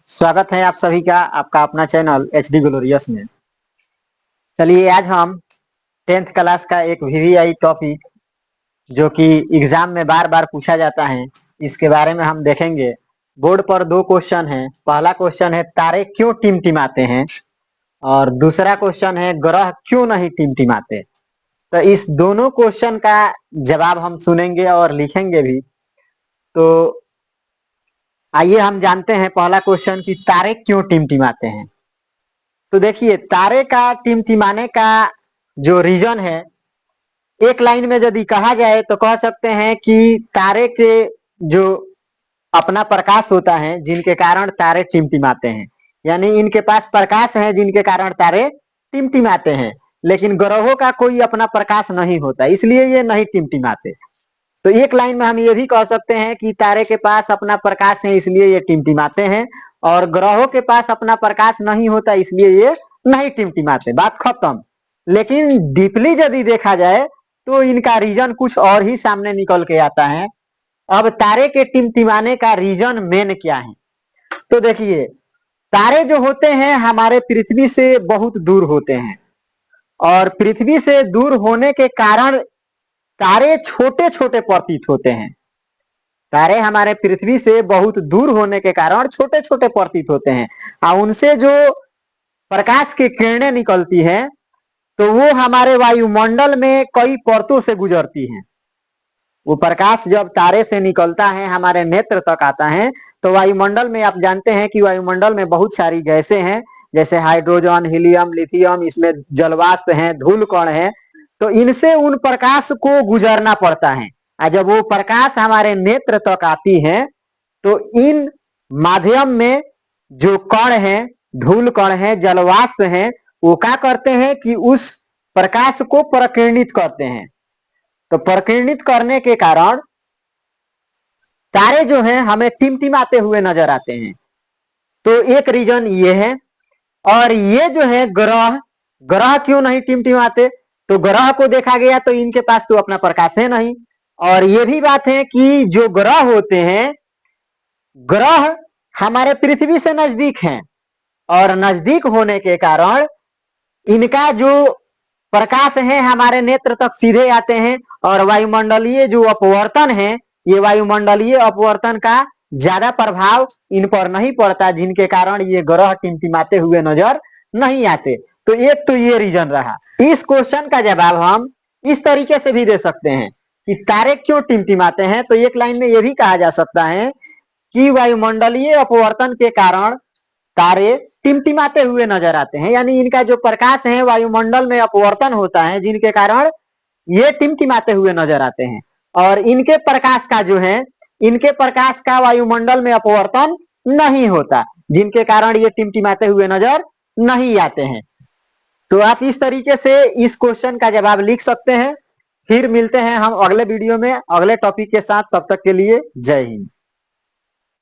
स्वागत है आप सभी का आपका अपना चैनल एचडी ग्लोरियस में। चलिए आज हम 10th क्लास का एक वीवीआई टॉपिक जो कि एग्जाम में बार बार पूछा जाता है, इसके बारे में हम देखेंगे। बोर्ड पर दो क्वेश्चन है। पहला क्वेश्चन है तारे क्यों टिमटिमाते हैं और दूसरा क्वेश्चन है ग्रह क्यों नहीं टिमटिमाते। तो इस दोनों क्वेश्चन का जवाब हम सुनेंगे और लिखेंगे भी। तो आइए हम जानते हैं पहला क्वेश्चन कि तारे क्यों टिमटिमाते हैं। तो देखिए तारे का टिमटिमाने का जो रीजन है, एक लाइन में यदि कहा जाए तो कह सकते हैं कि तारे के जो अपना प्रकाश होता है जिनके कारण तारे टिमटिमाते हैं, यानी इनके पास प्रकाश है जिनके कारण तारे टिमटिमाते हैं। लेकिन ग्रहों का कोई अपना प्रकाश नहीं होता, इसलिए ये नहीं टिमटिमाते। तो एक लाइन में हम ये भी कह सकते हैं कि तारे के पास अपना प्रकाश है इसलिए ये टिमटिमाते हैं, और ग्रहों के पास अपना प्रकाश नहीं होता इसलिए ये नहीं टिमटिमाते। बात खत्म। लेकिन डीपली यदि देखा जाए तो इनका रीजन कुछ और ही सामने निकल के आता है। अब तारे के टिमटिमाने का रीजन मेन क्या है? तो देखिए तारे जो होते हैं हमारे पृथ्वी से बहुत दूर होते हैं, और पृथ्वी से दूर होने के कारण तारे छोटे छोटे प्रतीत होते हैं। तारे हमारे पृथ्वी से बहुत दूर होने के कारण छोटे छोटे प्रतीत होते हैं, और उनसे जो प्रकाश की किरणें निकलती हैं तो वो हमारे वायुमंडल में कई परतों से गुजरती हैं। वो प्रकाश जब तारे से निकलता है हमारे नेत्र तक आता है तो वायुमंडल में आप जानते हैं कि वायुमंडल में बहुत सारी गैसें हैं, जैसे हाइड्रोजन, हीलियम, लिथियम, इसमें जलवाष्प है, धूल कण है। तो इनसे उन प्रकाश को गुजरना पड़ता है, और जब वो प्रकाश हमारे नेत्र तक आती है तो इन माध्यम में जो कण है, धूल कण है, जलवाष्प है, वो क्या करते हैं कि उस प्रकाश को प्रकीर्णित करते हैं। तो प्रकीर्णित करने के कारण तारे जो हैं हमें टिमटिमाते हुए नजर आते हैं। तो एक रीजन ये है। और ये जो है ग्रह, ग्रह क्यों नहीं टिमटिमाते? तो ग्रह को देखा गया तो इनके पास तो अपना प्रकाश है नहीं। और ये भी बात है कि जो ग्रह होते हैं, ग्रह हमारे पृथ्वी से नजदीक हैं, और नजदीक होने के कारण इनका जो प्रकाश है हमारे नेत्र तक सीधे आते हैं, और वायुमंडलीय जो अपवर्तन है, ये वायुमंडलीय अपवर्तन का ज्यादा प्रभाव इन पर नहीं पड़ता, जिनके कारण ये ग्रह टिमटिमाते हुए नजर नहीं आते। तो एक तो ये रीजन रहा। इस क्वेश्चन का जवाब हम इस तरीके से भी दे सकते हैं कि तारे क्यों टिमटिमाते हैं। तो एक लाइन में ये भी कहा जा सकता है कि वायुमंडलीय अपवर्तन के कारण तारे टिमटिमाते हुए नजर आते हैं, यानी इनका जो प्रकाश है वायुमंडल में अपवर्तन होता है जिनके कारण ये टिमटिमाते हुए नजर आते हैं। और इनके प्रकाश का जो है, इनके प्रकाश का वायुमंडल में अपवर्तन नहीं होता, जिनके कारण ये टिमटिमाते हुए नजर नहीं आते हैं। तो आप इस तरीके से इस क्वेश्चन का जवाब लिख सकते हैं। फिर मिलते हैं हम अगले वीडियो में अगले टॉपिक के साथ। तब तक के लिए जय हिंद।